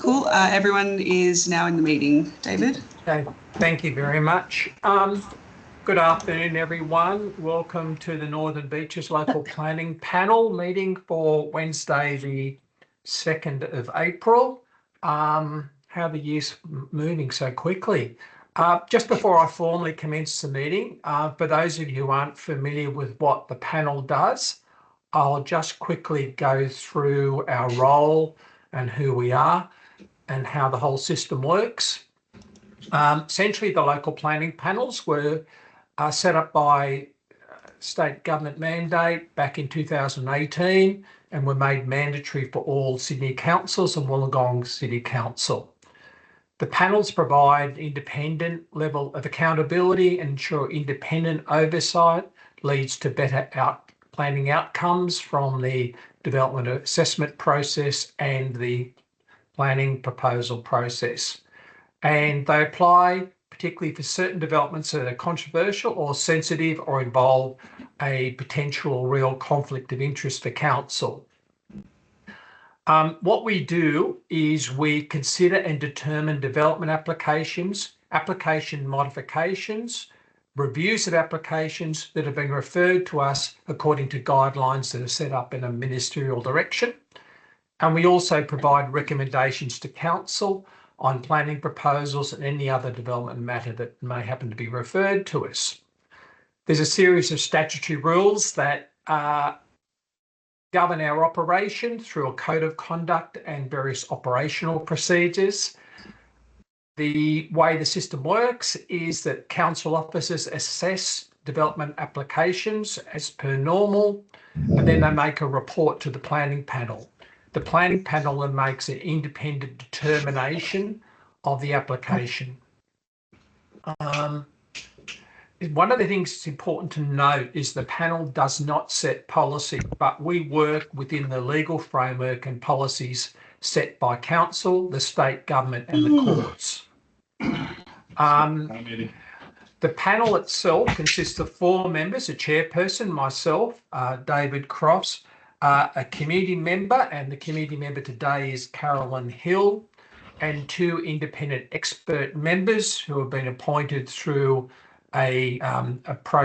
Cool. Everyone is now in the meeting. David? Okay, thank you very much. Good afternoon, everyone. Welcome to the Northern Beaches Local Planning Panel meeting for Wednesday, the 2nd of April. How the year's moving so quickly. Just before I formally commence the meeting, for those of you who aren't familiar with what the panel does, I'll just quickly go through our role and who we are and how the whole system works. Essentially, the local planning panels were set up by state government mandate back in 2018 and were made mandatory for all Sydney councils and Wollongong City Council. The panels provide independent level of accountability and ensure independent oversight leads to better planning outcomes from the development assessment process and the planning proposal process. And they apply particularly for certain developments that are controversial or sensitive or involve a potential real conflict of interest for council. What we do is we consider and determine development applications, application modifications, reviews of applications that have been referred to us according to guidelines that are set up in a ministerial direction. And we also provide recommendations to council on planning proposals and any other development matter that may happen to be referred to us. There's a series of statutory rules that govern our operation through a code of conduct and various operational procedures. The way the system works is that council officers assess development applications as per normal, and then they make a report to the planning panel. The planning panel then makes an independent determination of the application. One of the things that's important to note is the panel does not set policy, but we work within the legal framework and policies set by council, the state government and the courts. The panel itself consists of 4 members, a chairperson, myself, David Crofts, a committee member, and the committee member today is Carolyn Hill, and 2 independent expert members who have been appointed through a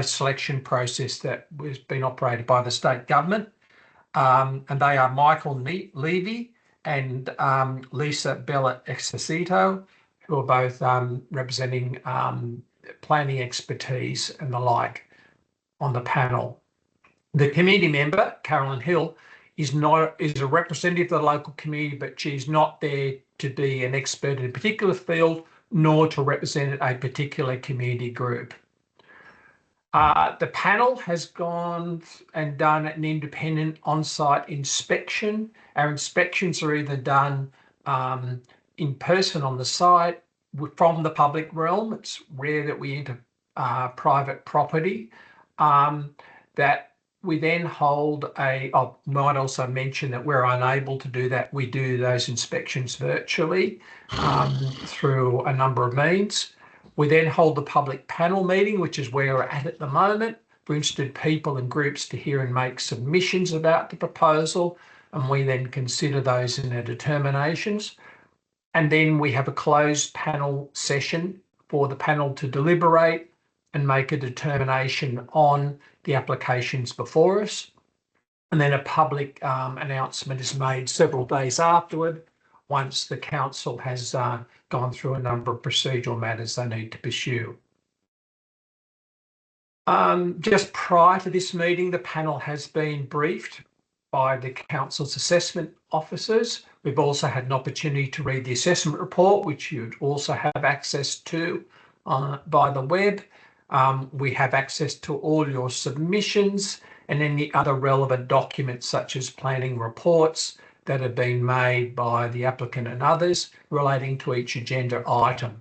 selection process that was been operated by the state government. And they are Michael Levy and Lisa Bella Exercito, who are both representing planning expertise and the like on the panel. The committee member, Carolyn Hill, is a representative of the local community, but she's not there to be an expert in a particular field, nor to represent a particular community group. The panel has gone and done an independent on-site inspection. Our inspections are either done in person on the site from the public realm. It's rare that we enter private property. That we then hold I might also mention that we're unable to do that. We do those inspections virtually through a number of means. We then hold the public panel meeting, which is where we're at the moment, for interested people and groups to hear and make submissions about the proposal, and we then consider those in our determinations. And then we have a closed panel session for the panel to deliberate and make a determination on the applications before us. And then a public announcement is made several days afterward once the council has gone through a number of procedural matters they need to pursue. Just prior to this meeting, the panel has been briefed by the council's assessment officers. We've also had an opportunity to read the assessment report, which you'd also have access to by the web. We have access to all your submissions and any other relevant documents such as planning reports that have been made by the applicant and others relating to each agenda item.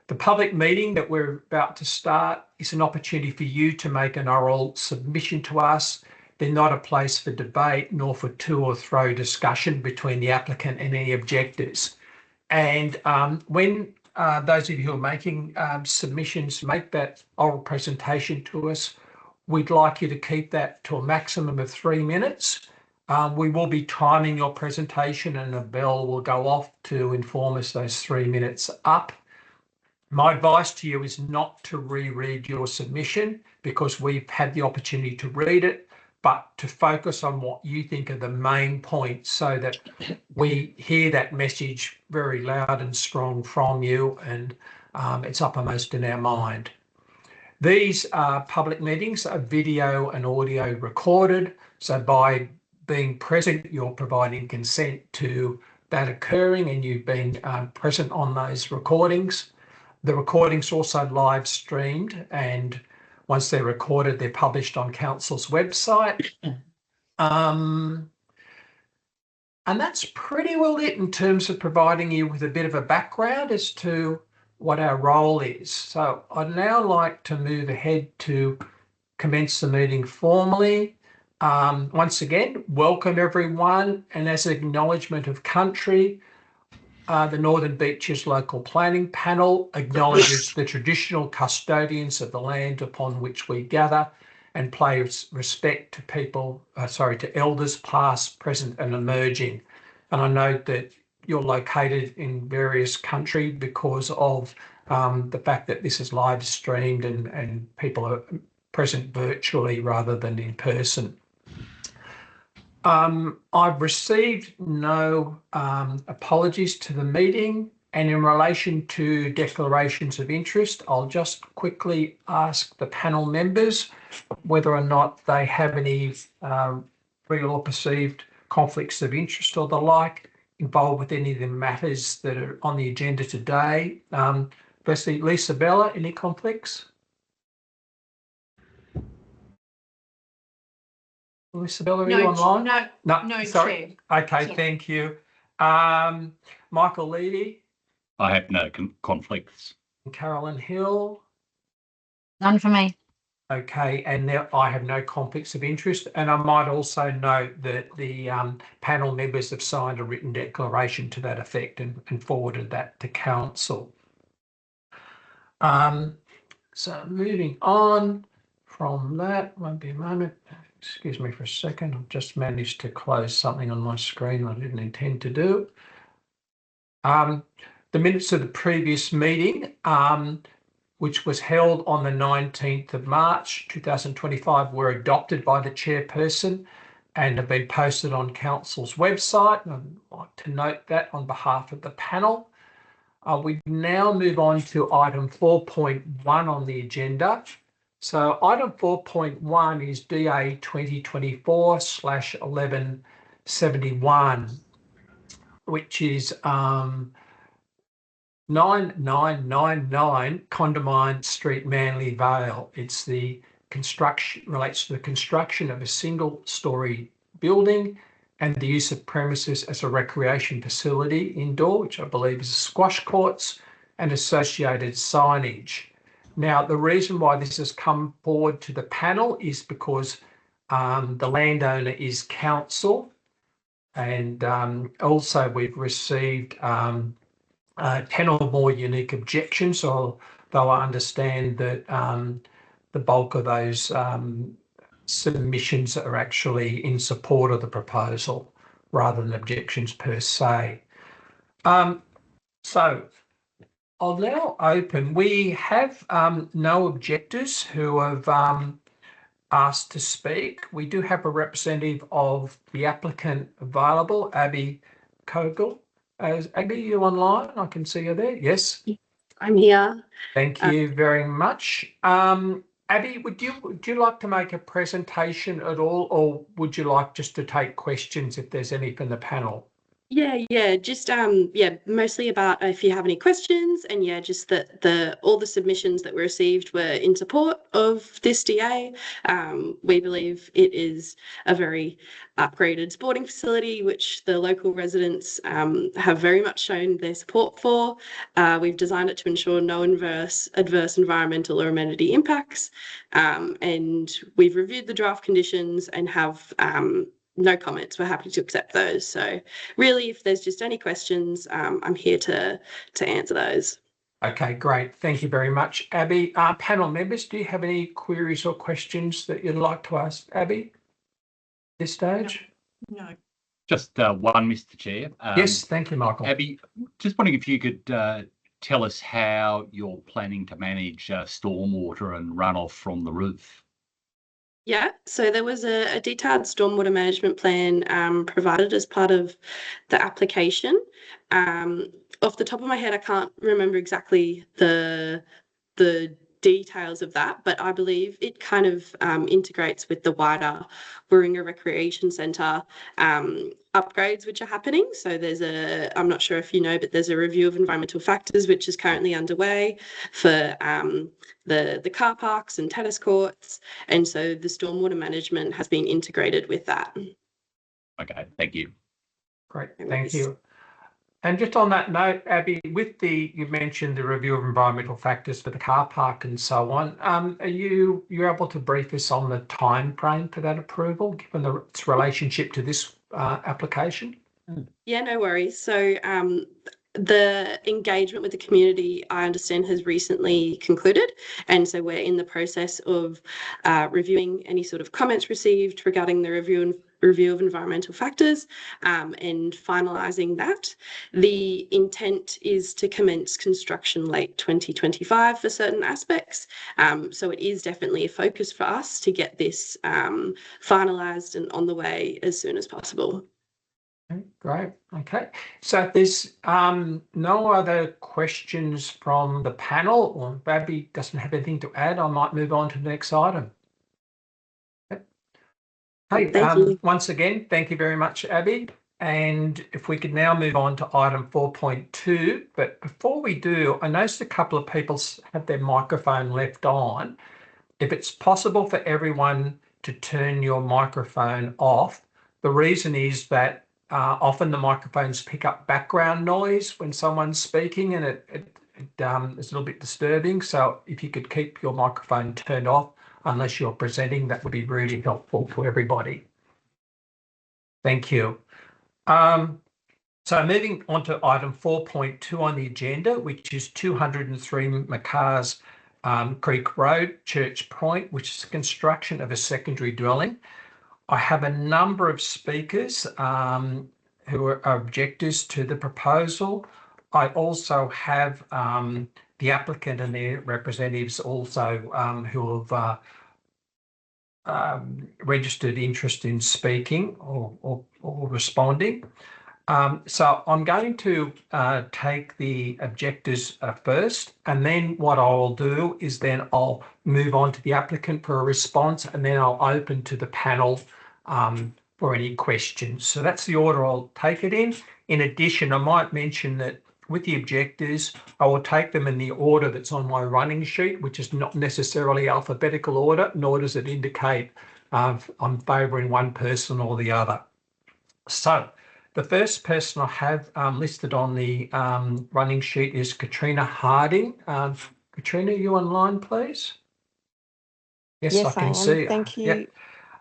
The public meeting that we're about to start is an opportunity for you to make an oral submission to us. They're not a place for debate nor for to or fro discussion between the applicant and any objectors. And when those of you who are making submissions make that oral presentation to us, we'd like you to keep that to a maximum of 3 minutes. We will be timing your presentation and a bell will go off to inform us those 3 minutes up. My advice to you is not to reread your submission because we've had the opportunity to read it, but to focus on what you think are the main points so that we hear that message very loud and strong from you, and it's uppermost in our mind. These public meetings are video and audio recorded, so by being present, you're providing consent to that occurring and you've been present on those recordings. The recordings also live streamed, and once they're recorded, they're published on Council's website. And that's pretty well it in terms of providing you with a bit of a background as to what our role is. So I'd now like to move ahead to commence the meeting formally. Once again, welcome everyone, and as an acknowledgement of country, the Northern Beaches Local Planning Panel acknowledges the traditional custodians of the land upon which we gather and pays respect to elders past, present and emerging. And I note that you're located in various countries because of the fact that this is live streamed and people are present virtually rather than in person. I've received no apologies to the meeting, and in relation to declarations of interest, I'll just quickly ask the panel members whether or not they have any real or perceived conflicts of interest or the like involved with any of the matters that are on the agenda today. Firstly, Lisa Bella, any conflicts? Isabella, are you online? No, sorry. Chair. Okay, sorry. Thank you. Michael Leedy. I have no conflicts. Carolyn Hill. None for me. Okay, and now I have no conflicts of interest. And I might also note that the panel members have signed a written declaration to that effect and forwarded that to council. So moving on from that, won't be a moment. Excuse me for a second. I've just managed to close something on my screen I didn't intend to do. The minutes of the previous meeting, which was held on the 19th of March 2025, were adopted by the chairperson and have been posted on council's website. I'd like to note that on behalf of the panel. We now move on to item 4.1 on the agenda. So item 4.1 is DA 2024/1171, which is 9999 Condamine Street, Manly Vale. It's the construction, relates to the construction of a single-storey building and the use of premises as a recreation facility indoor, which I believe is squash courts and associated signage. Now, the reason why this has come forward to the panel is because the landowner is council, and also we've received 10 or more unique objections, so though I understand that the bulk of those submissions are actually in support of the proposal rather than objections per se. So I'll now open. We have no objectors who have asked to speak. We do have a representative of the applicant available, Abby Kogel. Abby, you online? I can see you there. Yes. I'm here. Thank you very much. Abby, would you like to make a presentation at all, or would you like just to take questions if there's any from the panel? Yeah, just mostly about if you have any questions, and just that all the submissions that were received were in support of this DA. We believe it is a very upgraded sporting facility, which the local residents have very much shown their support for. We've designed it to ensure no adverse environmental or amenity impacts, and we've reviewed the draft conditions and have no comments. We're happy to accept those. So really, if there's just any questions, I'm here to answer those. Okay, great. Thank you very much, Abby. Panel members, do you have any queries or questions that you'd like to ask Abby at this stage? No. Just one, Mr. Chair. Yes, thank you, Michael. Abby, just wondering if you could tell us how you're planning to manage stormwater and runoff from the roof. Yeah, so there was a detailed stormwater management plan provided as part of the application. Off the top of my head, I can't remember exactly the details of that, but I believe it kind of integrates with the wider Warringah Recreation Centre upgrades which are happening. So there's I'm not sure if you know, but there's a review of environmental factors which is currently underway for the car parks and tennis courts. And so the stormwater management has been integrated with that. Okay, thank you. Great, thank you. And just on that note, Abby, with you mentioned the review of environmental factors for the car park and so on. Are you able to brief us on the time frame for that approval, given its relationship to this application? Yeah, no worries. So the engagement with the community, I understand, has recently concluded. And so we're in the process of reviewing any sort of comments received regarding the review of environmental factors and finalising that. The intent is to commence construction late 2025 for certain aspects. So it is definitely a focus for us to get this finalised and on the way as soon as possible. Great. Okay. So if there's no other questions from the panel, or if Abby doesn't have anything to add, I might move on to the next item. Hey, Thank you. once again, thank you very much, Abby. And if we could now move on to item 4.2, but before we do, I noticed a couple of people have their microphone left on. If it's possible for everyone to turn your microphone off, the reason is that often the microphones pick up background noise when someone's speaking, and it's a little bit disturbing. So if you could keep your microphone turned off unless you're presenting, that would be really helpful for everybody. Thank you. So moving on to item 4.2 on the agenda, which is 203 Macars Creek Road, Church Point, which is the construction of a secondary dwelling. I have a number of speakers who are objectors to the proposal. I also have the applicant and their representatives also who have registered interest in speaking or responding. So I'm going to take the objectors first, and then what I'll do is then I'll move on to the applicant for a response, and then I'll open to the panel for any questions. So that's the order I'll take it in. In addition, I might mention that with the objectors, I will take them in the order that's on my running sheet, which is not necessarily alphabetical order, nor does it indicate I'm favouring one person or the other. So the first person I have listed on the running sheet is Katrina Harding. Katrina, are you online, please? Yes, I can see. Thank you. Yep.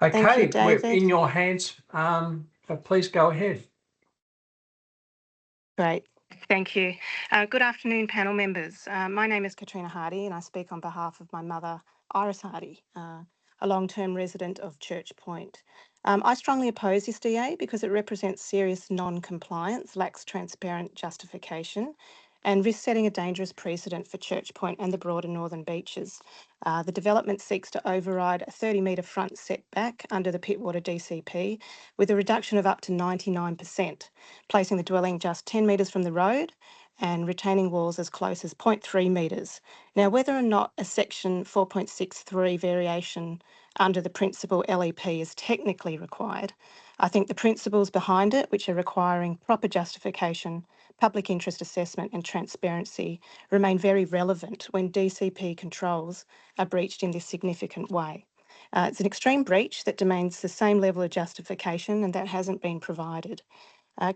Okay, Thank you, we're David. in your hands. Please go ahead. Great. Thank you. Good afternoon, panel members. My name is Katrina Hardy, and I speak on behalf of my mother, Iris Hardy, a long-term resident of Church Point. I strongly oppose this DA because it represents serious non-compliance, lacks transparent justification, and risks setting a dangerous precedent for Church Point and the broader northern beaches. The development seeks to override a 30-metre front setback under the Pittwater DCP with a reduction of up to 99%, placing the dwelling just 10 metres from the road and retaining walls as close as 0.3 metres. Now, whether or not a section 4.63 variation under the principle LEP is technically required, I think the principles behind it, which are requiring proper justification, public interest assessment and transparency, remain very relevant when DCP controls are breached in this significant way. It's an extreme breach that demands the same level of justification, and that hasn't been provided.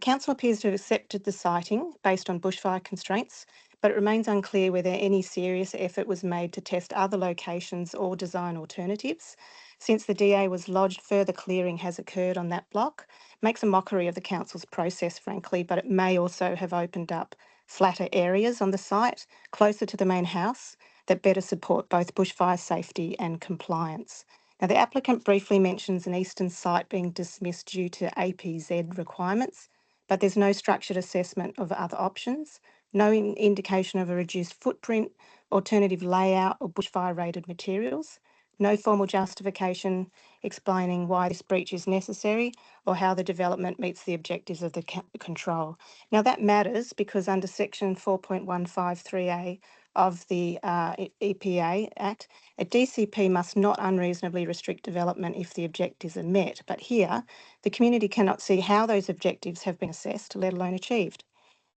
Council appears to have accepted the siting based on bushfire constraints, but it remains unclear whether any serious effort was made to test other locations or design alternatives. Since the DA was lodged, further clearing has occurred on that block. Makes a mockery of the council's process, frankly, but it may also have opened up flatter areas on the site closer to the main house that better support both bushfire safety and compliance. Now, the applicant briefly mentions an eastern site being dismissed due to APZ requirements, but there's no structured assessment of other options, no indication of a reduced footprint, alternative layout or bushfire rated materials, no formal justification explaining why this breach is necessary or how the development meets the objectives of the control. Now that matters because under section 4.153A of the EPA Act, a DCP must not unreasonably restrict development if the objectives are met. But here, the community cannot see how those objectives have been assessed, let alone achieved.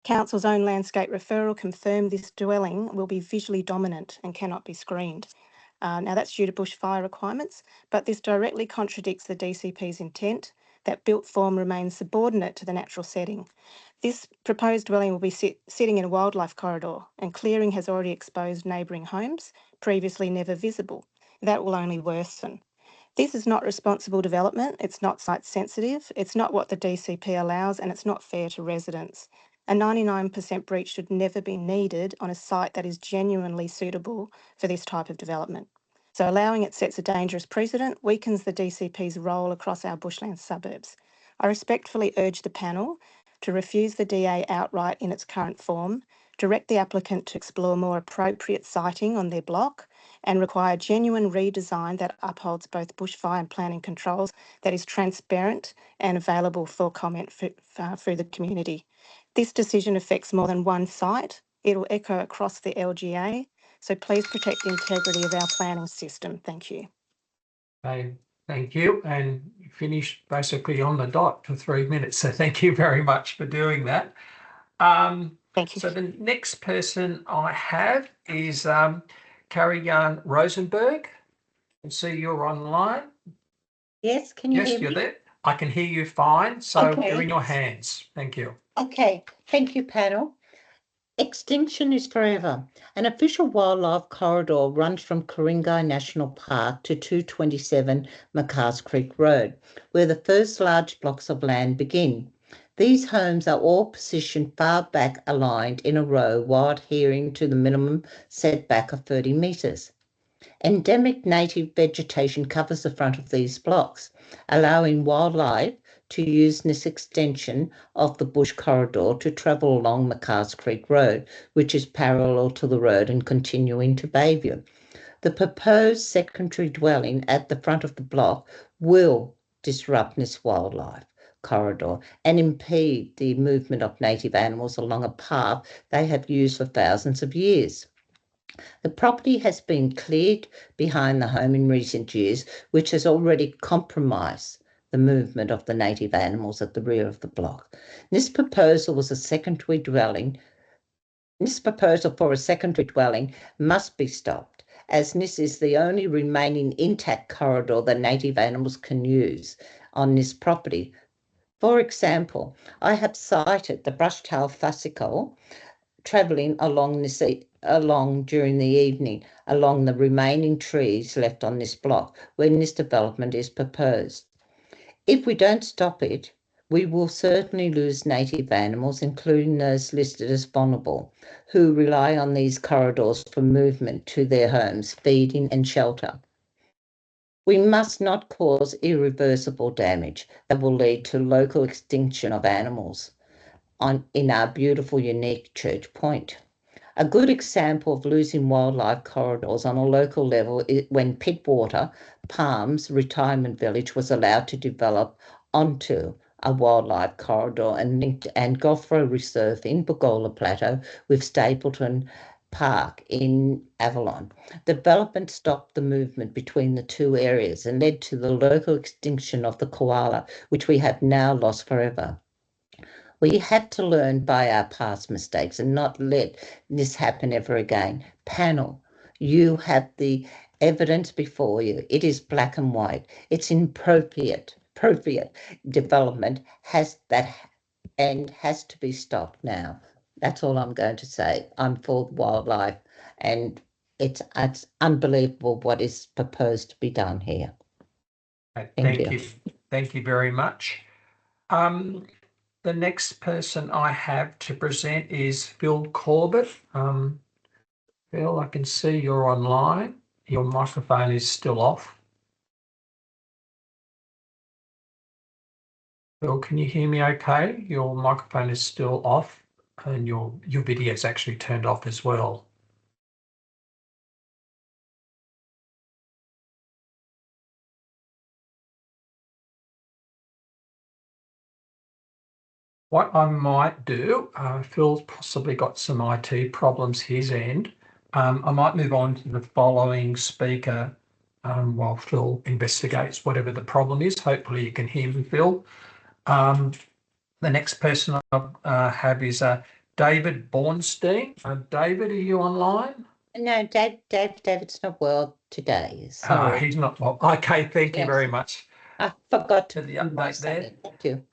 Council's own landscape referral confirmed this dwelling will be visually dominant and cannot be screened. Now that's due to bushfire requirements, but this directly contradicts the DCP's intent that built form remains subordinate to the natural setting. This proposed dwelling will be sitting in a wildlife corridor, and clearing has already exposed neighbouring homes, previously never visible. That will only worsen. This is not responsible development, it's not site sensitive, it's not what the DCP allows, and it's not fair to residents. A 99% breach should never be needed on a site that is genuinely suitable for this type of development. So allowing it sets a dangerous precedent, weakens the DCP's role across our bushland suburbs. I respectfully urge the panel to refuse the DA outright in its current form, direct the applicant to explore more appropriate siting on their block, and require genuine redesign that upholds both bushfire and planning controls that is transparent and available for comment through the community. This decision affects more than one site. It will echo across the LGA. So please protect the integrity of our planning system. Thank you. Okay, thank you. And you finished basically on the dot for 3 minutes. So thank you very much for doing that. Thank you. So the next person I have is Carrie-Ann Rosenberg. I can see you're online. Yes, can you hear Yes, you're me? there. I can hear you fine. So Okay. you're in your hands. Thank you. Okay, thank you, panel. Extinction is forever. An official wildlife corridor runs from Ku-ring-gai National Park to 227 McCarrs Creek Road, where the first large blocks of land begin. These homes are all positioned far back aligned in a row while adhering to the minimum setback of 30 metres. Endemic native vegetation covers the front of these blocks, allowing wildlife to use this extension of the bush corridor to travel along McCarrs Creek Road, which is parallel to the road and continue into Bayview. The proposed secondary dwelling at the front of the block will disrupt this wildlife corridor and impede the movement of native animals along a path they have used for thousands of years. The property has been cleared behind the home in recent years, which has already compromised the movement of the native animals at the rear of the block. This proposal for a secondary dwelling must be stopped, as this is the only remaining intact corridor that native animals can use on this property. For example, I have cited the brush-tail phasicle travelling along during the evening along the remaining trees left on this block when this development is proposed. If we don't stop it, we will certainly lose native animals, including those listed as vulnerable, who rely on these corridors for movement to their homes, feeding and shelter. We must not cause irreversible damage that will lead to local extinction of animals in our beautiful, unique Church Point. A good example of losing wildlife corridors on a local level is when Pittwater Palms Retirement Village was allowed to develop onto a wildlife corridor and linked Goffro Reserve in Bogola Plateau with Stapleton Park in Avalon. Development stopped the movement between the two areas and led to the local extinction of the koala, which we have now lost forever. We have to learn by our past mistakes and not let this happen ever again. Panel, you have the evidence before you. It is black and white. It's appropriate development has to be stopped now. That's all I'm going to say. I'm for wildlife, and it's unbelievable what is proposed to be done here. Thank you. Thank you very much. The next person I have to present is Phil Corbett. Phil, I can see you're online. Your microphone is still off. Phil, can you hear me okay? Your microphone is still off and your video is actually turned off as well. What I might do, Phil's possibly got some IT problems his end. I might move on to the following speaker while Phil investigates whatever the problem is. Hopefully you can hear me, Phil. The next person I have is David Bornstein. David, are you online? No, David's not well today. Sorry. He's not well. Okay, thank you Yes. very much I forgot for to the update there. Thank you.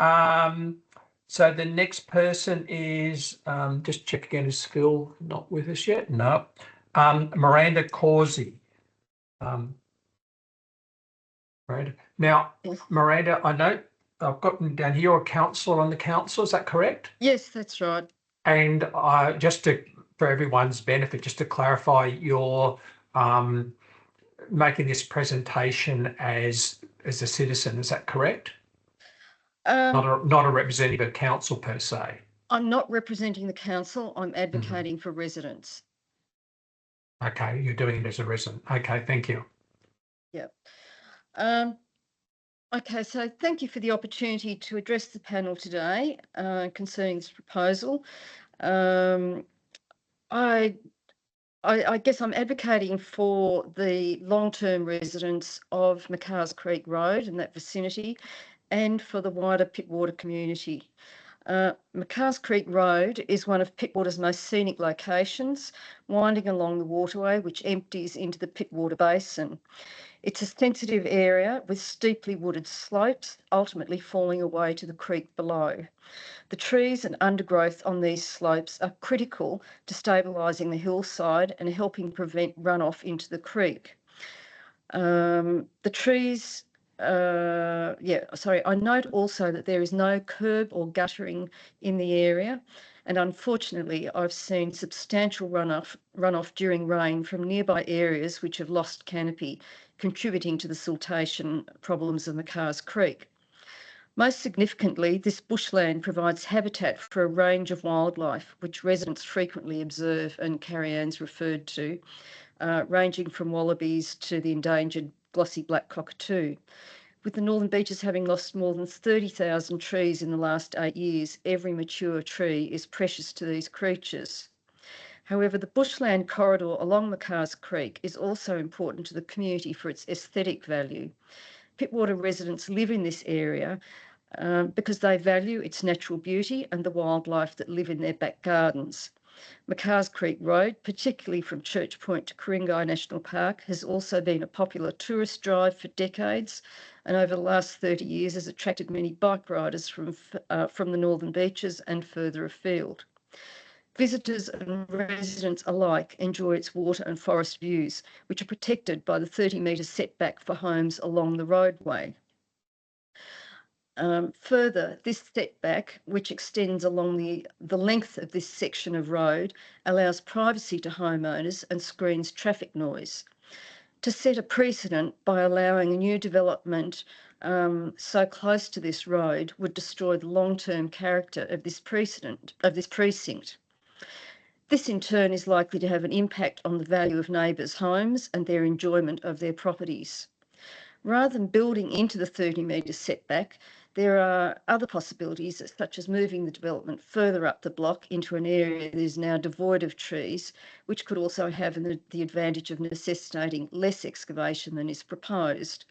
So the next person is, just check again, is Phil not with us yet? No. Miranda Causey. Miranda. Now, Miranda, I know I've gotten down here, you're a councillor on the council, is that correct? Yes, that's right. And for everyone's benefit, just to clarify, you're making this presentation as a citizen, is that correct? Not a representative of council per se. I'm not representing the council. I'm advocating for residents. Okay, you're doing it as a resident. Okay, thank you. Yep. Okay, so thank you for the opportunity to address the panel today concerning this proposal. I guess I'm advocating for the long-term residents of Macars Creek Road and that vicinity, and for the wider Pittwater community. Macars Creek Road is one of Pittwater's most scenic locations, winding along the waterway which empties into the Pittwater Basin. It's a sensitive area with steeply wooded slopes, ultimately falling away to the creek below. The trees and undergrowth on these slopes are critical to stabilising the hillside and helping prevent runoff into the creek. The trees, I note also that there is no curb or guttering in the area, and unfortunately I've seen substantial runoff during rain from nearby areas which have lost canopy, contributing to the siltation problems of Macars Creek. Most significantly, this bushland provides habitat for a range of wildlife, which residents frequently observe, and Carrie Ann's referred to, ranging from wallabies to the endangered glossy black cockatoo. With the Northern Beaches having lost more than 30,000 trees in the last 8 years, every mature tree is precious to these creatures. However, the bushland corridor along Macars Creek is also important to the community for its aesthetic value. Pittwater residents live in this area because they value its natural beauty and the wildlife that live in their back gardens. Macars Creek Road, particularly from Church Point to Ku-ring-gai National Park, has also been a popular tourist drive for decades, and over the last 30 years has attracted many bike riders from the Northern Beaches and further afield. Visitors and residents alike enjoy its water and forest views, which are protected by the 30-metre setback for homes along the roadway. Further, this setback, which extends along the length of this section of road, allows privacy to homeowners and screens traffic noise. To set a precedent by allowing a new development so close to this road would destroy the long-term character of this precinct. This in turn is likely to have an impact on the value of neighbours' homes and their enjoyment of their properties. Rather than building into the 30-metre setback, there are other possibilities, such as moving the development further up the block into an area that is now devoid of trees, which could also have the advantage of necessitating less excavation than is proposed.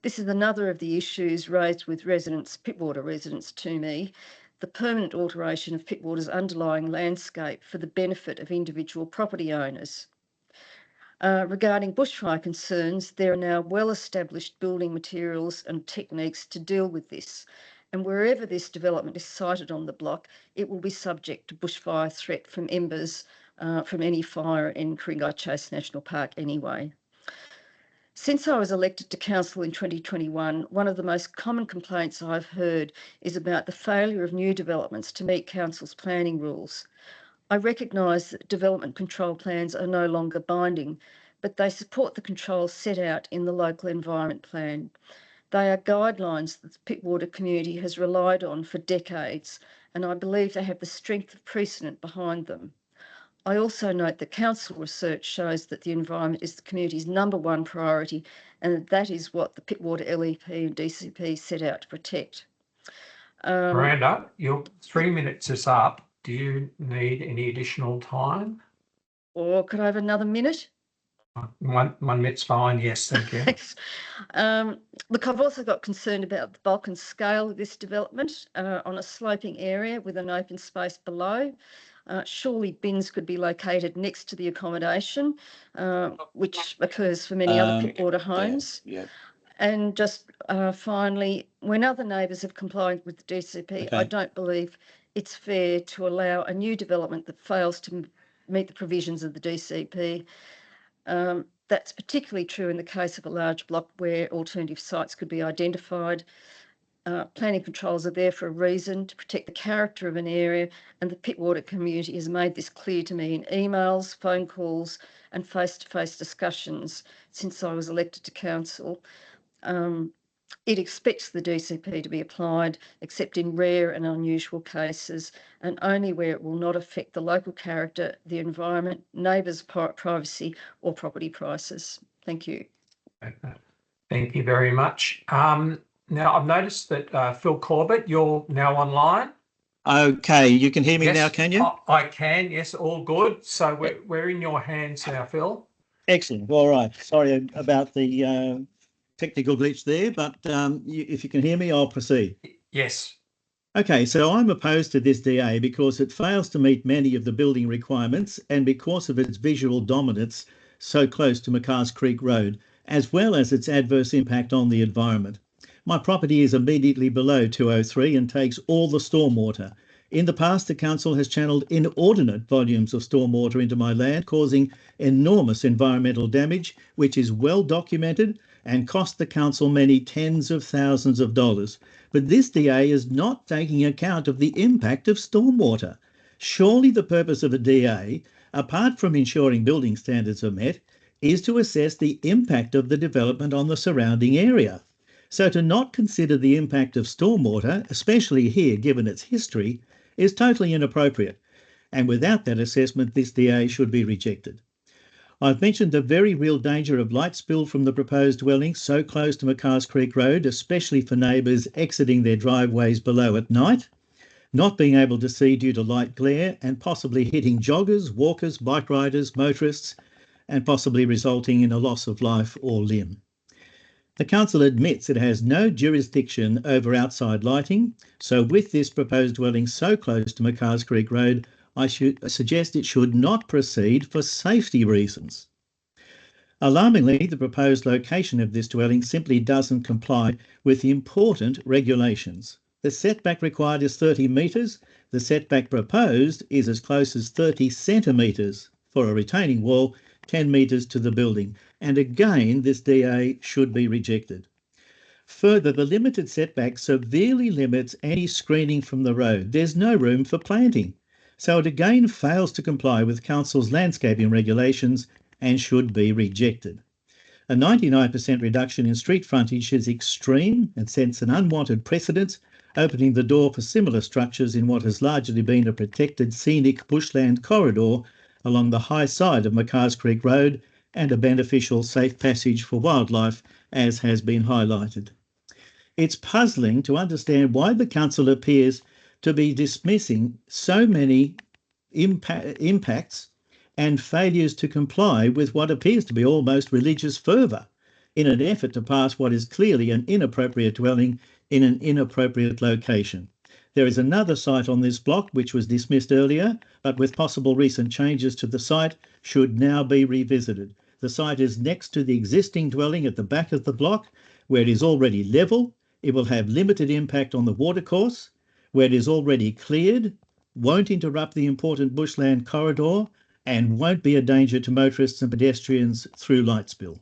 This is another of the issues raised with Pittwater residents to me, the permanent alteration of Pittwater's underlying landscape for the benefit of individual property owners. Regarding bushfire concerns, there are now well-established building materials and techniques to deal with this, and wherever this development is sited on the block, it will be subject to bushfire threat from embers from any fire in Ku-ring-gai Chase National Park anyway. Since I was elected to council in 2021, one of the most common complaints I've heard is about the failure of new developments to meet council's planning rules. I recognise that development control plans are no longer binding, but they support the controls set out in the local environment plan. They are guidelines that the Pittwater community has relied on for decades, and I believe they have the strength of precedent behind them. I also note that council research shows that the environment is the community's #1 priority, and that is what the Pittwater LEP and DCP set out to protect. Miranda, your 3 minutes is up. Do you need any additional time? Or could I have another minute? 1 minute's fine. Yes, thank you. Thanks. Look, I've also got concerned about the bulk and scale of this development on a sloping area with an open space below. Surely bins could be located next to the accommodation, which occurs for many other Pittwater homes. Yeah. And just finally, when other neighbours have complied with the DCP, I don't believe it's fair to allow a new development that fails to meet the provisions of the DCP. That's particularly true in the case of a large block where alternative sites could be identified. Planning controls are there for a reason, to protect the character of an area, and the Pittwater community has made this clear to me in emails, phone calls and face-to-face discussions since I was elected to council. It expects the DCP to be applied except in rare and unusual cases, and only where it will not affect the local character, the environment, neighbours' privacy or property prices. Thank you. Thank you very much. Now, I've noticed that Phil Corbett, you're now online. Okay, you can hear me now, can you? I can, yes, all good. So we're in your hands now, Phil. Excellent. All right. Sorry about the technical glitch there, but if you can hear me, I'll proceed. Yes. Okay, so I'm opposed to this DA because it fails to meet many of the building requirements and because of its visual dominance so close to McCarrs Creek Road, as well as its adverse impact on the environment. My property is immediately below 203 and takes all the stormwater. In the past, the council has channelled inordinate volumes of stormwater into my land, causing enormous environmental damage, which is well documented and cost the council many tens of thousands of dollars. But this DA is not taking account of the impact of stormwater. Surely the purpose of a DA, apart from ensuring building standards are met, is to assess the impact of the development on the surrounding area. So to not consider the impact of stormwater, especially here given its history, is totally inappropriate. And without that assessment, this DA should be rejected. I've mentioned the very real danger of light spill from the proposed dwelling so close to McCarrs Creek Road, especially for neighbours exiting their driveways below at night, not being able to see due to light glare and possibly hitting joggers, walkers, bike riders, motorists, and possibly resulting in a loss of life or limb. The council admits it has no jurisdiction over outside lighting, so with this proposed dwelling so close to McCarrs Creek Road, I should suggest it should not proceed for safety reasons. Alarmingly, the proposed location of this dwelling simply doesn't comply with important regulations. The setback required is 30 metres. The setback proposed is as close as 30 centimetres for a retaining wall, 10 metres to the building. And again, this DA should be rejected. Further, the limited setback severely limits any screening from the road. There's no room for planting. So it again fails to comply with council's landscaping regulations and should be rejected. A 99% reduction in street frontage is extreme and sets an unwanted precedent, opening the door for similar structures in what has largely been a protected scenic bushland corridor along the high side of McCarrs Creek Road and a beneficial safe passage for wildlife, as has been highlighted. It's puzzling to understand why the council appears to be dismissing so many impacts and failures to comply with what appears to be almost religious fervour in an effort to pass what is clearly an inappropriate dwelling in an inappropriate location. There is another site on this block which was dismissed earlier, but with possible recent changes to the site should now be revisited. The site is next to the existing dwelling at the back of the block, where it is already level. It will have limited impact on the watercourse, where it is already cleared, won't interrupt the important bushland corridor, and won't be a danger to motorists and pedestrians through light spill.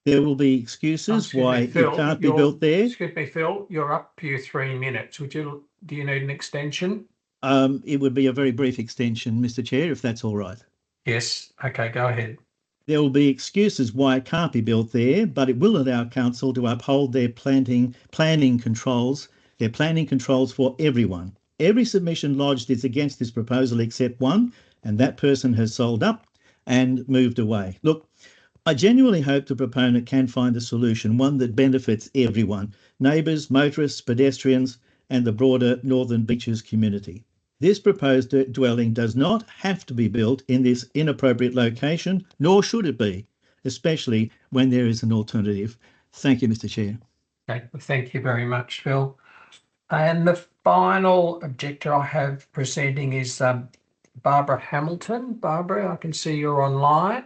There will be excuses why it can't be built there. Excuse me, Phil, you're up for your 3 minutes. Do you need an extension? It would be a very brief extension, Mr. Chair, if that's all right. Yes. Okay, go ahead. There will be excuses why it can't be built there, but it will allow council to uphold their planning controls for everyone. Every submission lodged is against this proposal except one, and that person has sold up and moved away. Look, I genuinely hope the proponent can find a solution, one that benefits everyone, neighbours, motorists, pedestrians, and the broader Northern Beaches community. This proposed dwelling does not have to be built in this inappropriate location, nor should it be, especially when there is an alternative. Thank you, Mr. Chair. Okay, well, thank you very much, Phil. And the final objector I have presenting is Barbara Hamilton. Barbara, I can see you're online.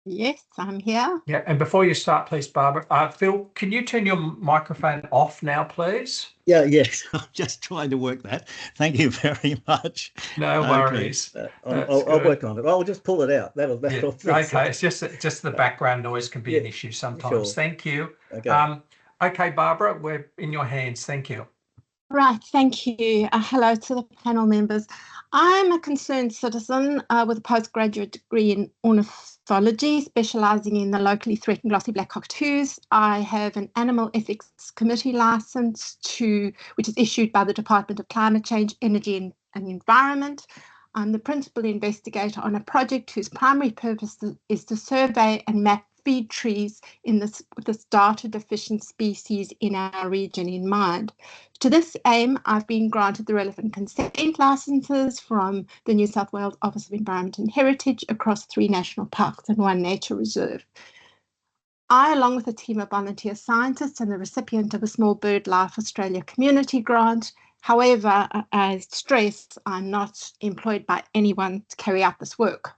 Yes, I'm here. Yeah, and before you start, please, Barbara, Phil, can you turn your microphone off now, please? Yes, I'm just trying to work that. Thank you very much. No worries. I'll work on it. I'll just pull it out. That'll fix okay, it. it's just the background noise can be an issue sometimes. Sure. Thank you. Okay. Okay, Barbara, we're in your hands. Thank you. Right, thank you. Hello to the panel members. I'm a concerned citizen with a postgraduate degree in ornithology, specialising in the locally threatened glossy black cockatoos. I have an animal ethics committee licence which is issued by the Department of Climate Change, Energy and Environment. I'm the principal investigator on a project whose primary purpose is to survey and map feed trees with this data deficient species in our region in mind. To this aim, I've been granted the relevant consent licences from the New South Wales Office of Environment and Heritage across 3 national parks and 1 nature reserve. I, along with a team of volunteer scientists, am the recipient of a Small Bird Life Australia community grant. However, I stress I'm not employed by anyone to carry out this work.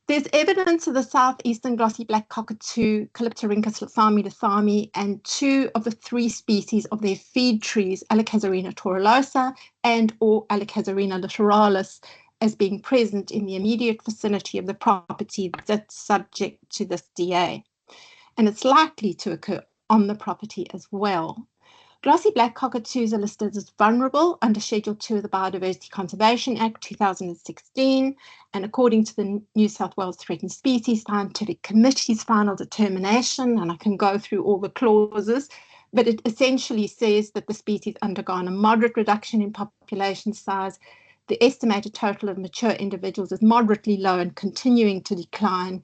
There's evidence of the southeastern glossy black cockatoo, Calyptorhynchus lithami, and 2 of the 3 species of their feed trees, Alicazarina torullosa and or Alicazarina littoralis, as being present in the immediate vicinity of the property that's subject to this DA. And it's likely to occur on the property as well. Glossy black cockatoos are listed as vulnerable under Schedule 2 of the Biodiversity Conservation Act 2016, and according to the New South Wales Threatened Species Scientific Committee's final determination, and I can go through all the clauses, but it essentially says that the species undergone a moderate reduction in population size. The estimated total of mature individuals is moderately low and continuing to decline,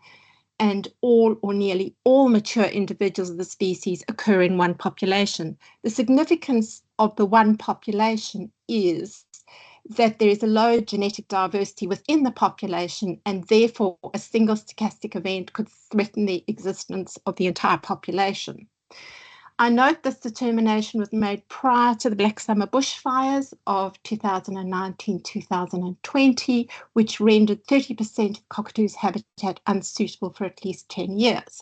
and all or nearly all mature individuals of the species occur in one population. The significance of the one population is that there is a low genetic diversity within the population, and therefore a single stochastic event could threaten the existence of the entire population. I note this determination was made prior to the Black Summer bushfires of 2019-2020, which rendered 30% of cockatoos' habitat unsuitable for at least 10 years.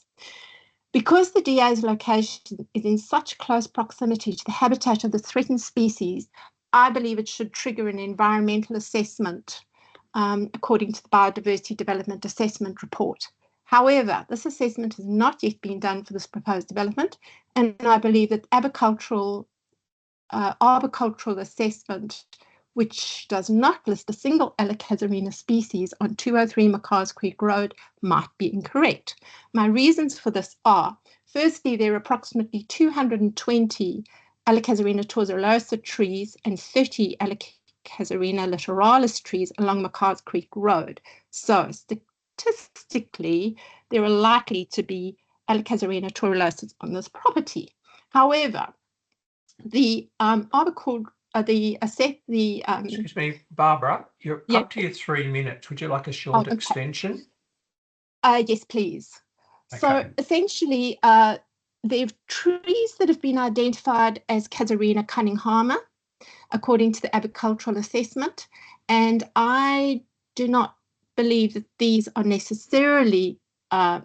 Because the DA's location is in such close proximity to the habitat of the threatened species, I believe it should trigger an environmental assessment according to the Biodiversity Development Assessment Report. However, this assessment has not yet been done for this proposed development, and I believe that arboricultural assessment, which does not list a single Alicazarina species on 203 McCars Creek Road, might be incorrect. My reasons for this are, firstly, there are approximately 220 Alicazarina torullosa trees and 30 Alicazarina littoralis trees along McCars Creek Road. So, statistically, there are likely to be Alicazarina torullosa on this property. However, the Excuse me, Barbara, you're up to your 3 minutes. Would you like a short extension? Yes, please. Okay. So essentially, there are trees that have been identified as Casuarina cunninghammer, according to the agricultural assessment, and I do not believe that these are necessarily,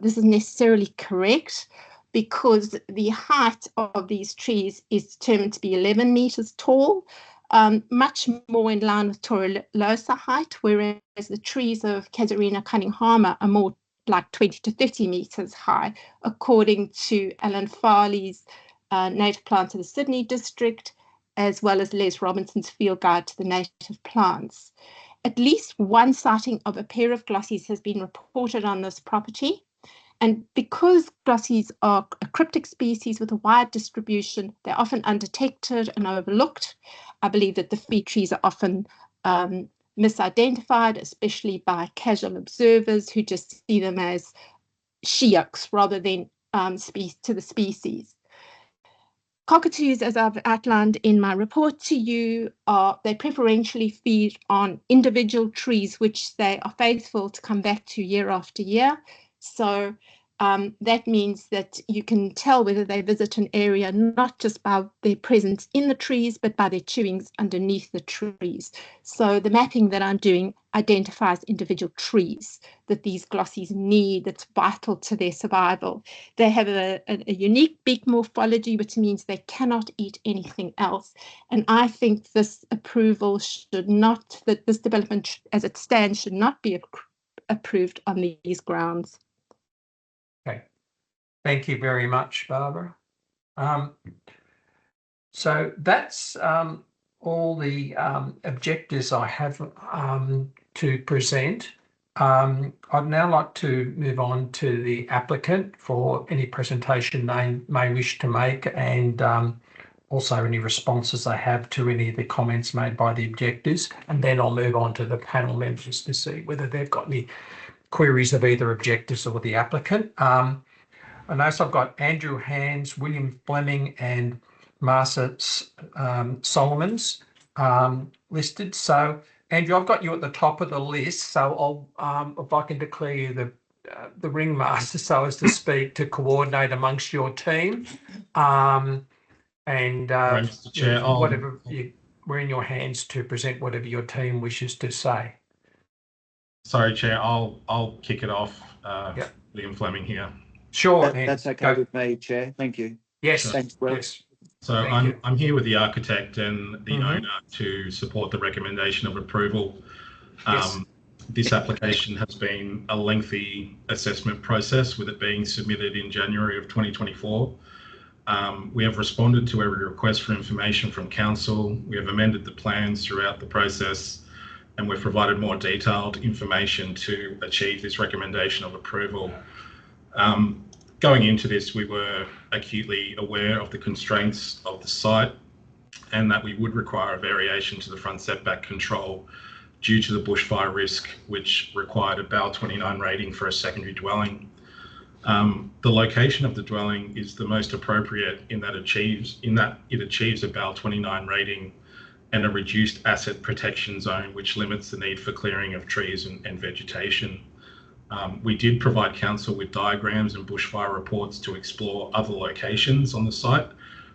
this is necessarily correct, because the height of these trees is determined to be 11 metres tall, much more in line with torullosa height, whereas the trees of Casuarina cunninghammer are more like 20 to 30 metres high, according to Alan Farley's Native Plants of the Sydney District, as well as Les Robinson's Field Guide to the Native Plants. at least one sighting of a pair of glossies has been reported on this property. And because glossies are a cryptic species with a wide distribution, they're often undetected and overlooked. I believe that the fee trees are often misidentified, especially by casual observers who just see them as she-oaks rather than to the species. Cockatoos, as I've outlined in my report to you, they preferentially feed on individual trees, which they are faithful to come back to year after year. So that means that you can tell whether they visit an area not just by their presence in the trees, but by their chewings underneath the trees. So the mapping that I'm doing identifies individual trees that these glossies need, that's vital to their survival. They have a unique beak morphology, which means they cannot eat anything else. And I think this approval should not, that this development as it stands should not be approved on these grounds. Okay, thank you very much, Barbara. So that's all the objectives I have to present. I'd now like to move on to the applicant for any presentation they may wish to make, and also any responses they have to any of the comments made by the objectors. And then I'll move on to the panel members to see whether they've got any queries of either objectors or the applicant. I notice I've got Andrew Hands, William Fleming and Marcia Solomons listed. So Andrew, I've got you at the top of the list. So I'll, if I can declare you the ringmaster, so as to speak, to coordinate amongst your team. Mr. Chair, whatever we're in your hands to present whatever your team wishes to say. Sorry, Chair, I'll kick it off. Yep. William Fleming here. Sure, that's okay with me, Chair. Thank you. Yes. Sure. Thanks, Will. Yes. So I'm here with the architect and the owner to support the recommendation of approval. Yes. This application has been a lengthy assessment process, with it being submitted in January of 2024. We have responded to every request for information from council. We have amended the plans throughout the process, and we've provided more detailed information to achieve this recommendation of approval. Going into this, we were acutely aware of the constraints of the site and that we would require a variation to the front setback control due to the bushfire risk, which required a BAL 29 rating for a secondary dwelling. The location of the dwelling is the most appropriate in that it achieves a BAL 29 rating and a reduced asset protection zone, which limits the need for clearing of trees and vegetation. We did provide council with diagrams and bushfire reports to explore other locations on the site,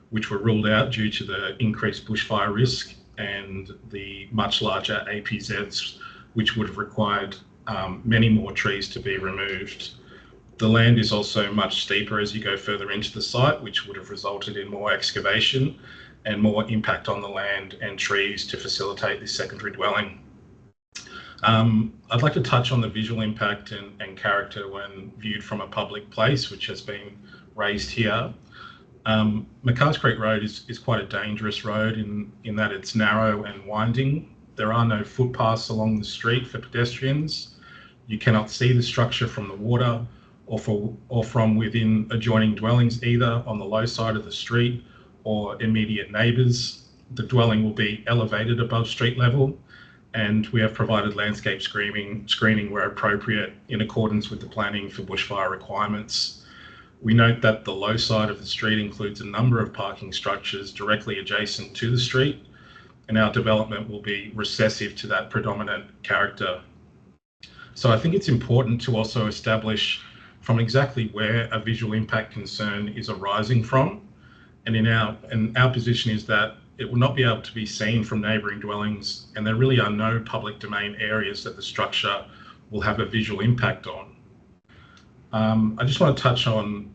which were ruled out due to the increased bushfire risk and the much larger APZs, which would have required many more trees to be removed. The land is also much steeper as you go further into the site, which would have resulted in more excavation and more impact on the land and trees to facilitate this secondary dwelling. I'd like to touch on the visual impact and character when viewed from a public place, which has been raised here. McCarrs Creek Road is quite a dangerous road in that it's narrow and winding. There are no footpaths along the street for pedestrians. You cannot see the structure from the water or from within adjoining dwellings, either on the low side of the street or immediate neighbours. The dwelling will be elevated above street level, and we have provided landscape screening where appropriate in accordance with the planning for bushfire requirements. We note that the low side of the street includes a number of parking structures directly adjacent to the street, and our development will be recessive to that predominant character. So I think it's important to also establish from exactly where a visual impact concern is arising from. And our position is that it will not be able to be seen from neighbouring dwellings, and there really are no public domain areas that the structure will have a visual impact on. I just want to touch on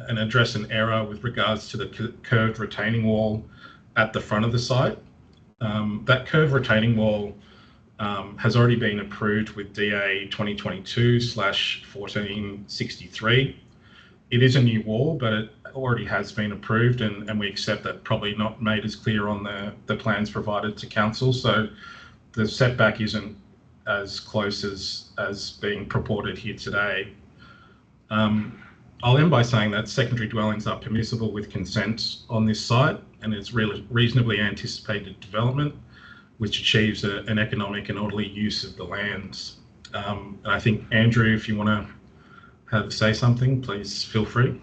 and address an error with regards to the curved retaining wall at the front of the site. That curved retaining wall has already been approved with DA 2022/1463. It is a new wall, but it already has been approved, and we accept that probably not made as clear on the plans provided to council. So the setback isn't as close as being purported here today. I'll end by saying that secondary dwellings are permissible with consent on this site, and it's reasonably anticipated development, which achieves an economic and orderly use of the lands. And I think, Andrew, if you want to say something, please feel free.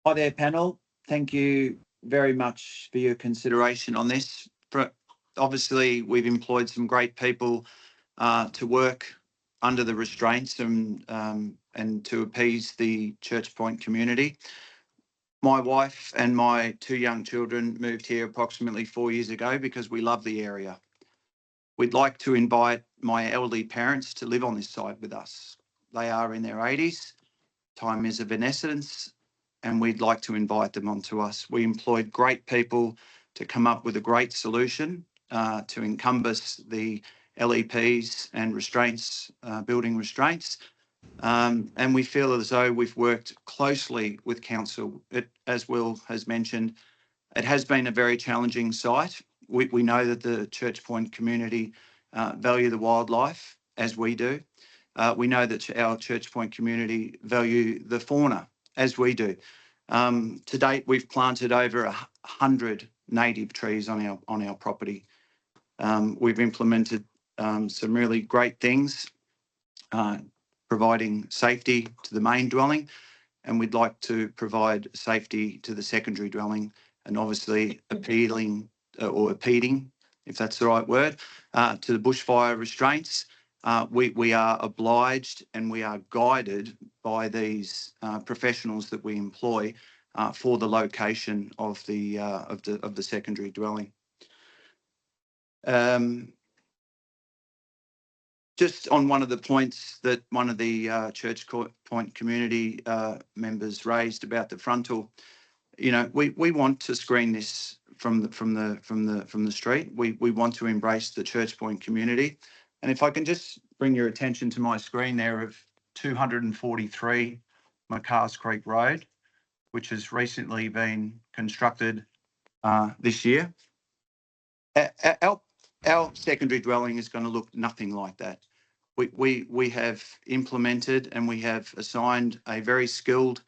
Hi there, panel. Thank you very much for your consideration on this. Obviously, we've employed some great people to work under the restraints and to appease the Church Point community. My wife and my 2 young children moved here approximately 4 years ago because we love the area. We'd like to invite my elderly parents to live on this site with us. They are in their 80s. Time is of an essence, and we'd like to invite them onto us. We employed great people to come up with a great solution to encompass the LEPs and restraints, building restraints. And we feel as though we've worked closely with council. As Will has mentioned, it has been a very challenging site. We know that the Church Point community value the wildlife as we do. We know that our Church Point community value the fauna as we do. To date, we've planted over 100 native trees on our property. We've implemented some really great things, providing safety to the main dwelling, and we'd like to provide safety to the secondary dwelling, and obviously appealing or impeding, if that's the right word, to the bushfire restraints. We are obliged and we are guided by these professionals that we employ for the location of the secondary dwelling. Just on one of the points that one of the Church Point community members raised about the frontal, you know, we want to screen this from the street. We want to embrace the Church Point community. And if I can just bring your attention to my screen there of 243 McCarrs Creek Road, which has recently been constructed this year. Our secondary dwelling is going to look nothing like that. We have implemented and we have assigned a very skilled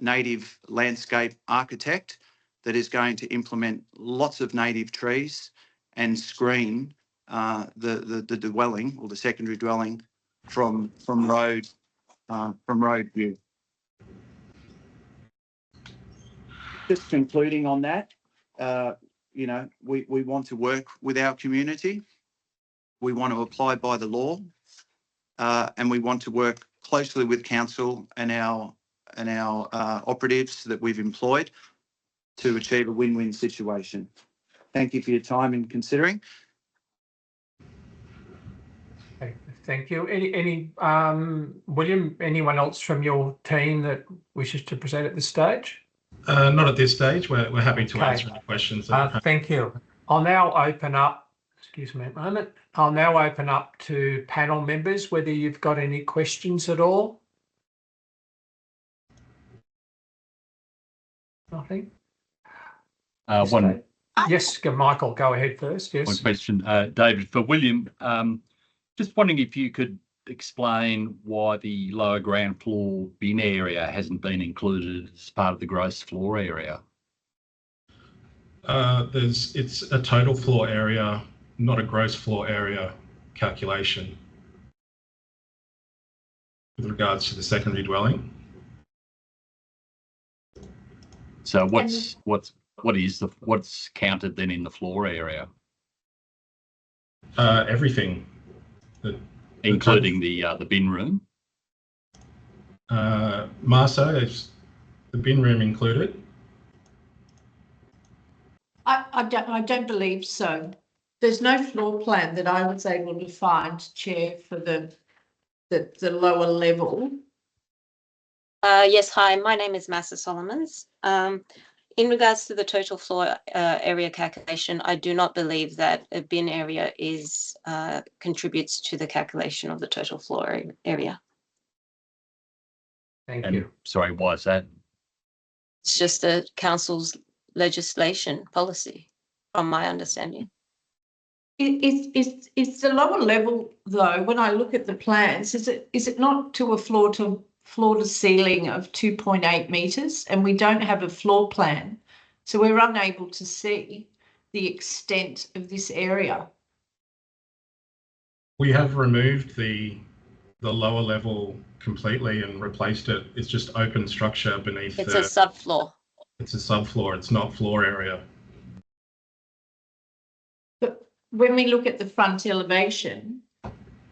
native landscape architect that is going to implement lots of native trees and screen the dwelling or the secondary dwelling from road view. Just concluding on that, you know, we want to work with our community. We want to apply by the law, and we want to work closely with council and our operatives that we've employed to achieve a win-win situation. Thank you for your time in considering. Okay, thank you. Any William, anyone else from your team that wishes to present at this stage? Not at this stage. We're happy to answer any questions. Thank you. I'll now open up, excuse me a moment. I'll now open up to panel members, whether you've got any questions at all. Nothing? Yes, Michael, go ahead first. Yes. One question, David, for William. Just wondering if you could explain why the lower ground floor bin area hasn't been included as part of the gross floor area. It's a total floor area, not a gross floor area calculation with regards to the secondary dwelling. So what's counted then in the floor area? Everything. Including the bin room? Marso, is the bin room included? I don't believe so. There's no floor plan that I was able to find, Chair, for the lower level. Yes, hi, my name is Massa Solomons. In regards to the total floor area calculation, I do not believe that a bin area contributes to the calculation of the total floor area. Thank you. Sorry, why is that? It's just the council's legislation policy, from my understanding. It's the lower level though. When I look at the plans, is it not to a floor to ceiling of 2.8 metres, and we don't have a floor plan, so we're unable to see the extent of this area. We have removed the lower level completely and replaced it. It's just open structure beneath. It's a subfloor. It's a subfloor. It's not floor area. But when we look at the front elevation,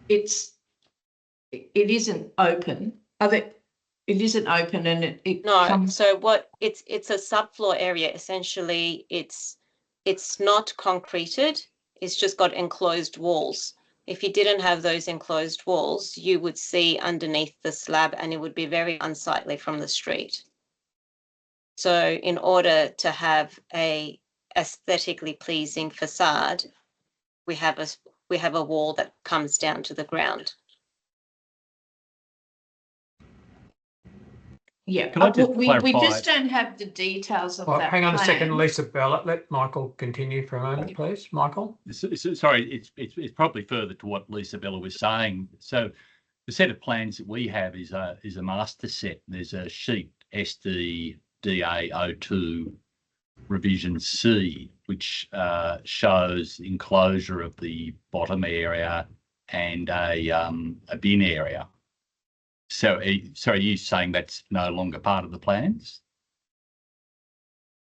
it isn't open. It isn't open, and it No. comes. So what? It's a subfloor area. Essentially, it's not concreted. It's just got enclosed walls. If you didn't have those enclosed walls, you would see underneath the slab, and it would be very unsightly from the street. So in order to have a aesthetically pleasing facade, we have a wall that comes down to the ground. Yeah, Can I just we clarify? just don't have the details of that. Hang on a second, plan. Lisa Bell. Let Michael continue for a moment, please. Michael. Sorry, it's probably further to what Lisa Bella was saying. So the set of plans that we have is a master set. There's a sheet SDDA02 revision C, which shows enclosure of the bottom area and a bin area. So, are you saying that's no longer part of the plans?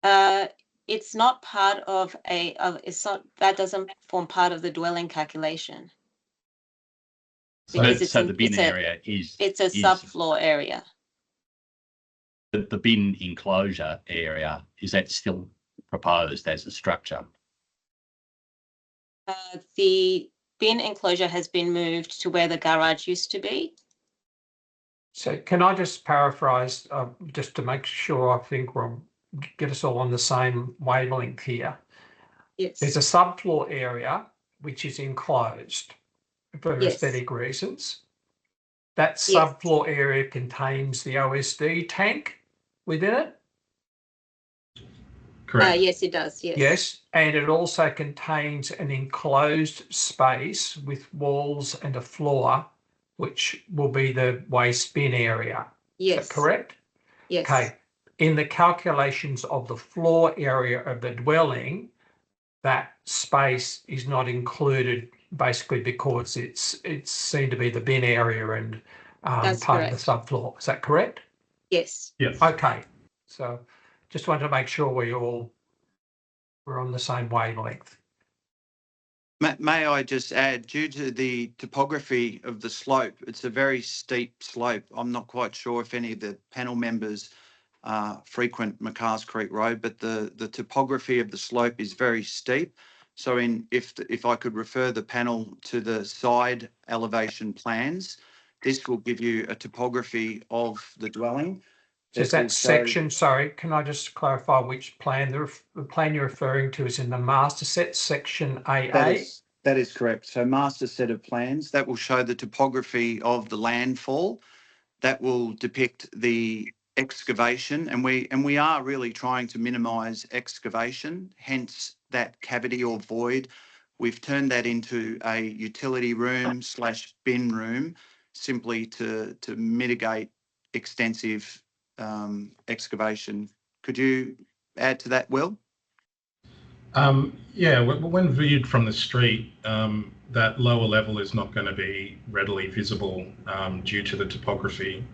It's not part of that doesn't form part of the dwelling calculation. So the bin area is... It's a subfloor area. The bin enclosure area, is that still proposed as a structure? The bin enclosure has been moved to where the garage used to be. So can I just paraphrase, just to make sure I think we'll get us all on the same wavelength here. Yes. There's a subfloor area which is enclosed for Yes. aesthetic reasons. That Yes. subfloor area contains the OSD tank within it. Correct. Yes, it does. Yes. Yes, and it also contains an enclosed space with walls and a floor, which will be the waste bin area. Yes. Is that correct? Yes. Okay. In the calculations of the floor area of the dwelling, that space is not included, basically because it's seen to be the bin area and That's part correct. of the subfloor. Is that correct? Yes. Yes. Okay. So just wanted to make sure we're on the same wavelength. May I just add, due to the topography of the slope, it's a very steep slope. I'm not quite sure if any of the panel members frequent McCarrs Creek Road, but the topography of the slope is very steep. So if I could refer the panel to the side elevation plans, this will give you a topography of the dwelling. So is that section, sorry, can I just clarify which plan? The plan you're referring to is in the master set, section AA? That is correct. So master set of plans, that will show the topography of the landfall. That will depict the excavation, and we are really trying to minimise excavation, hence that cavity or void. We've turned that into a utility room / bin room, simply to mitigate extensive excavation. Could you add to that, Will? Yeah, when viewed from the street, that lower level is not going to be readily visible due to the topography.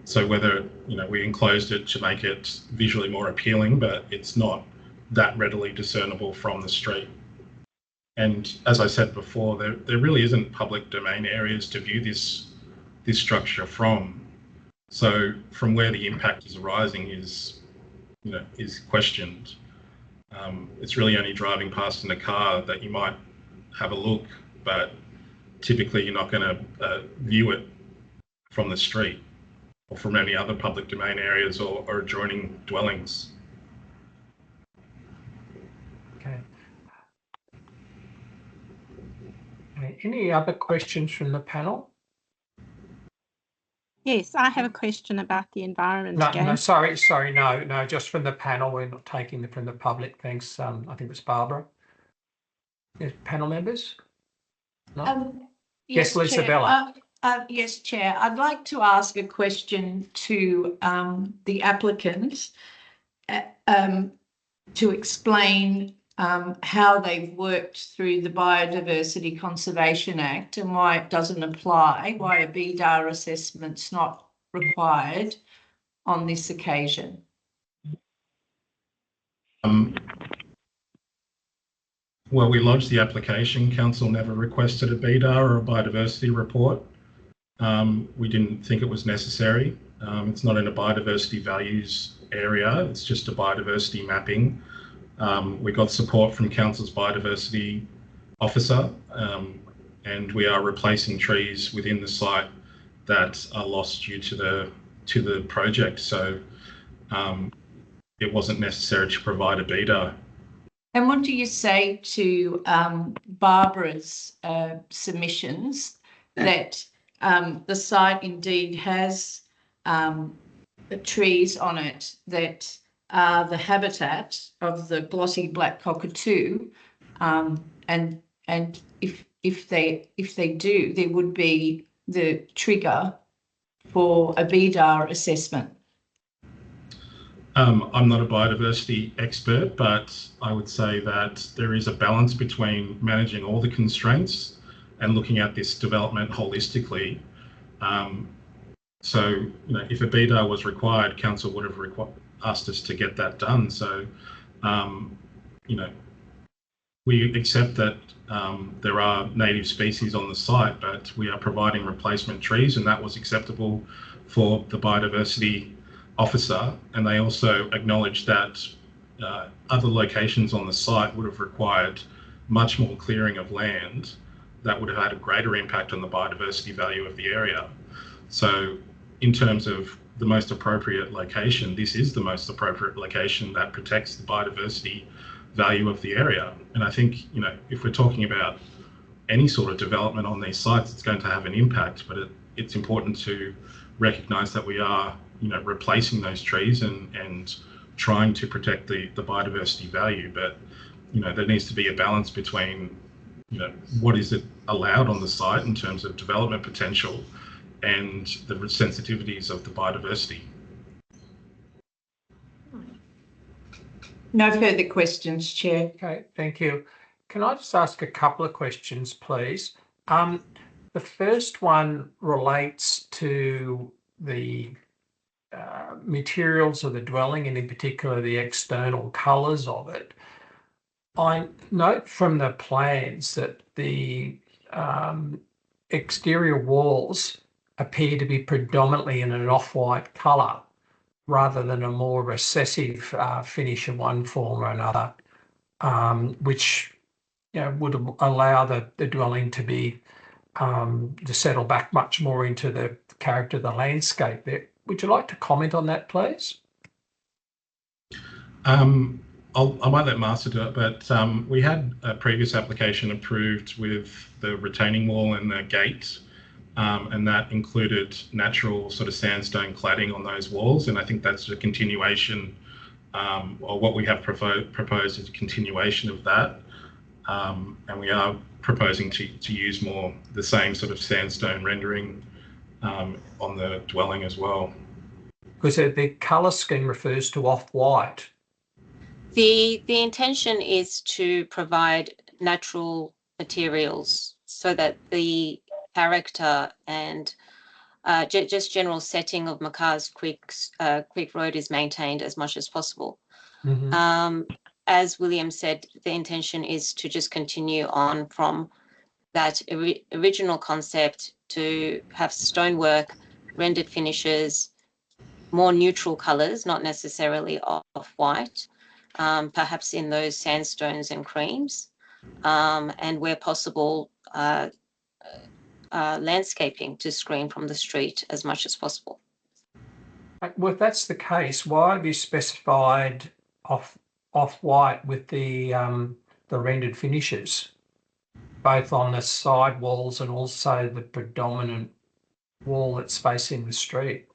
So whether we enclosed it to make it visually more appealing, but it's not that readily discernible from the street. And as I said before, there really isn't public domain areas to view this structure from. So from where the impact is arising is questioned. It's really only driving past in a car that you might have a look, but typically you're not going to view it from the street or from any other public domain areas or adjoining dwellings. Okay. Any other questions from the panel? Yes, I have a question about the environment No, again. no, sorry, no, just from the panel. We're not taking them from the public. Thanks. I think it was Barbara. Yes, panel members? No? Yes, Chair. Lisabella. Yes, Chair. I'd like to ask a question to the applicant to explain how they've worked through the Biodiversity Conservation Act and why it doesn't apply, why a BDAR assessment's not required on this occasion. Well, we lodged the application. Council never requested a BDAR or a biodiversity report. We didn't think it was necessary. It's not in a biodiversity values area. It's just a biodiversity mapping. We got support from Council's biodiversity officer, and we are replacing trees within the site that are lost due to the project. So it wasn't necessary to provide a BDAR. And what do you say to Barbara's submissions that the site indeed has the trees on it that are the habitat of the glossy black cockatoo, and if they do, there would be the trigger for a BDAR assessment? I'm not a biodiversity expert, but I would say that there is a balance between managing all the constraints and looking at this development holistically. So, if a BDAR was required, Council would have asked us to get that done. So, we accept that there are native species on the site, but we are providing replacement trees, and that was acceptable for the biodiversity officer. And they also acknowledged that other locations on the site would have required much more clearing of land that would have had a greater impact on the biodiversity value of the area. So in terms of the most appropriate location, this is the most appropriate location that protects the biodiversity value of the area. And I think, if we're talking about any sort of development on these sites, it's going to have an impact, but it's important to recognise that we are replacing those trees and trying to protect the biodiversity value. But there needs to be a balance between what is it allowed on the site in terms of development potential and the sensitivities of the biodiversity. No further questions, Chair. Okay, thank you. Can I just ask a couple of questions, please? The first one relates to the materials of the dwelling, and in particular the external colours of it. I note from the plans that the exterior walls appear to be predominantly in an off-white colour rather than a more recessive finish in one form or another, which would allow the dwelling to be to settle back much more into the character of the landscape there. Would you like to comment on that, please? I might let Master do it, but we had a previous application approved with the retaining wall and the gate, and that included natural sort of sandstone cladding on those walls. And I think that's a continuation, or what we have proposed is a continuation of that. And we are proposing to use more the same sort of sandstone rendering on the dwelling as well. Because the colour scheme refers to off-white. The intention is to provide natural materials so that the character and just general setting of Macars Creek Road is maintained as much as possible. Mm-hmm. As William said, the intention is to just continue on from that original concept to have stonework, rendered finishes, more neutral colours, not necessarily off-white, perhaps in those sandstones and creams, and where possible, landscaping to screen from the street as much as possible. Well, if that's the case, why have you specified off-white with the rendered finishes, both on the side walls and also the predominant wall that's facing the street?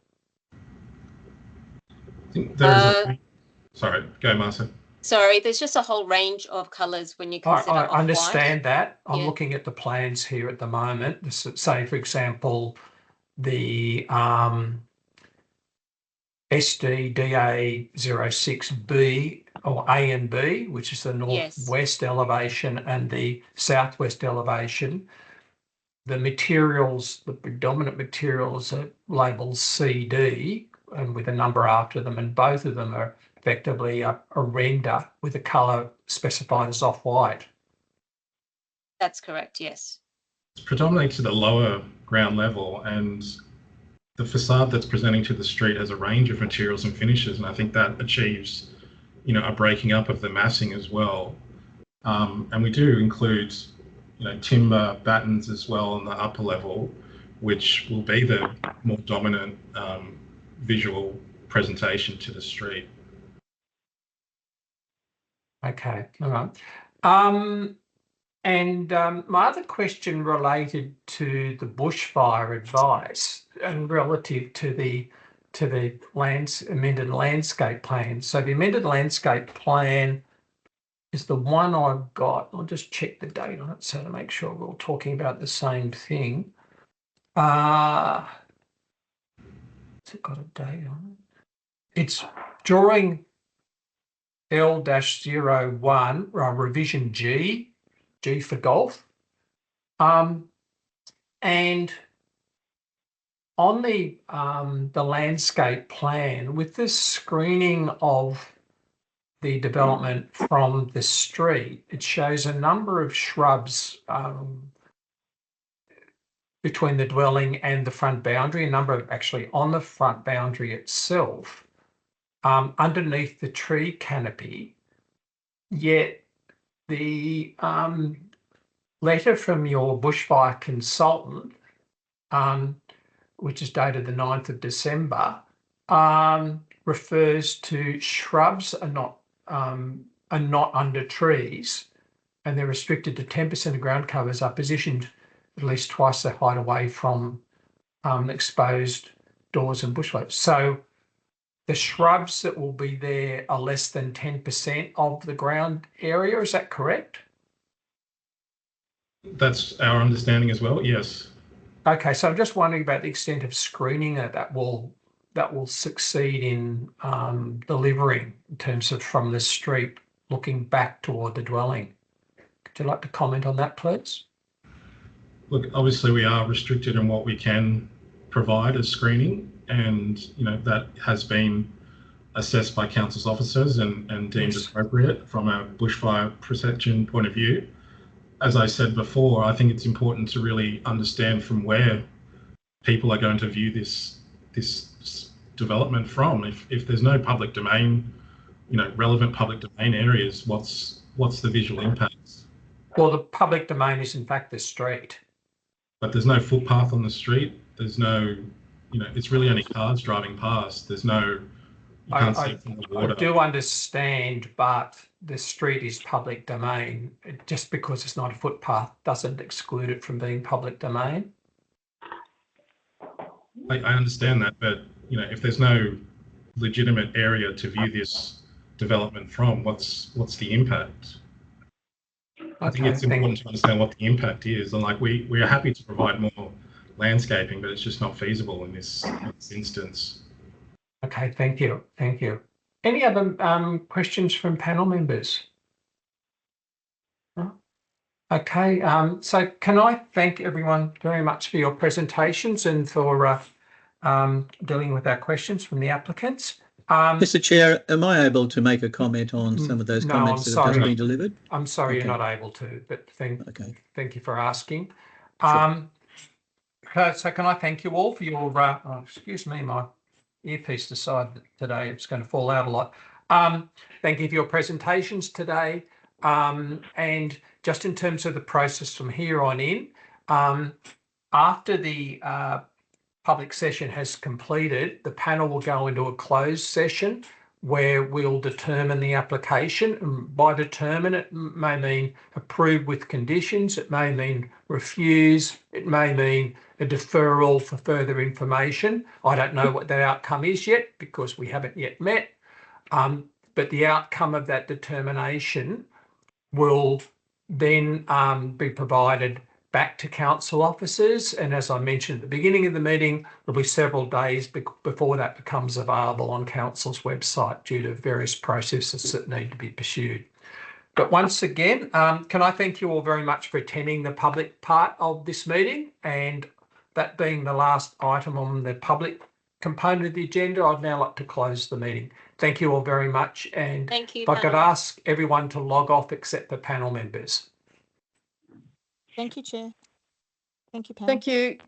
I think there is a. Sorry, go, Marcia. Sorry, there's just a whole range of colours when you consider I off-white. understand that. I'm Yeah. looking at the plans here at the moment. This, say, for example, the SDDA 06B or A and B, which is the northwest elevation and the southwest elevation. The materials, the predominant materials are labelled CD and with a number after them, and both of them are effectively a render with a colour specified as off-white. That's correct, yes. It's predominantly to the lower ground level, and the facade that's presenting to the street has a range of materials and finishes, and I think that achieves, you know, a breaking up of the massing as well. And we do include, you know, timber battens as well on the upper level, which will be the more dominant visual presentation to the street. Okay, all right. My other question related to the bushfire advice and relative to the amended landscape plan. So the amended landscape plan is the one I've got. I'll just check the date on it so to make sure we're all talking about the same thing. Has it got a date on it? It's drawing L-01, revision G for golf. And on the landscape plan, with the screening of the development from the street, it shows a number of shrubs between the dwelling and the front boundary, a number of actually on the front boundary itself, underneath the tree canopy. Yet the letter from your bushfire consultant, which is dated the 9th of December, refers to shrubs are not under trees, and they're restricted to 10% of ground covers are positioned at least twice their height away from exposed doors and bushwalks. So the shrubs that will be there are less than 10% of the ground area. Is that correct? That's our understanding as well, yes. Okay, so I'm just wondering about the extent of screening that will succeed in delivering in terms of from the street looking back toward the dwelling. Could you like to comment on that, please? Look, obviously we are restricted in what we can provide as screening, and you know that has been assessed by council's officers and deemed appropriate from a bushfire protection point of view. As I said before, I think it's important to really understand from where people are going to view this development from. If there's no public domain, you know, relevant public domain areas, what's the visual impacts? Well, the public domain is in fact the street. But there's no footpath on the street. There's no, you know, it's really only cars driving past. There's no, you can't see from the water. I do understand, but the street is public domain. Just because it's not a footpath doesn't exclude it from being public domain. I understand that, but you know, if there's no legitimate area to view this development from, what's the impact? I think it's important to understand what the impact is, and like we are happy to provide more landscaping, but it's just not feasible in this instance. Okay, thank you. Any other questions from panel members? Okay, so can I thank everyone very much for your presentations and for dealing with our questions from the applicants. Mr. Chair, am I able to make a comment on some of those comments that have just been delivered? I'm sorry you're not able to, but thank you for asking. So can I thank you all for your, excuse me, my earpiece decided today it's going to fall out a lot. Thank you for your presentations today. And just in terms of the process from here on in, after the public session has completed, the panel will go into a closed session where we'll determine the application. And by determine, it may mean approve with conditions, it may mean refuse, it may mean a deferral for further information. I don't know what that outcome is yet because we haven't yet met, but the outcome of that determination will then be provided back to council officers. And as I mentioned at the beginning of the meeting, there'll be several days before that becomes available on council's website due to various processes that need to be pursued. But once again, can I thank you all very much for attending the public part of this meeting, and that being the last item on the public component of the agenda, I'd now like to close the meeting. Thank you all very much. And Thank you, if I could panel. ask everyone to log off except the panel members. Thank you, Chair. Thank you, panel. Thank you.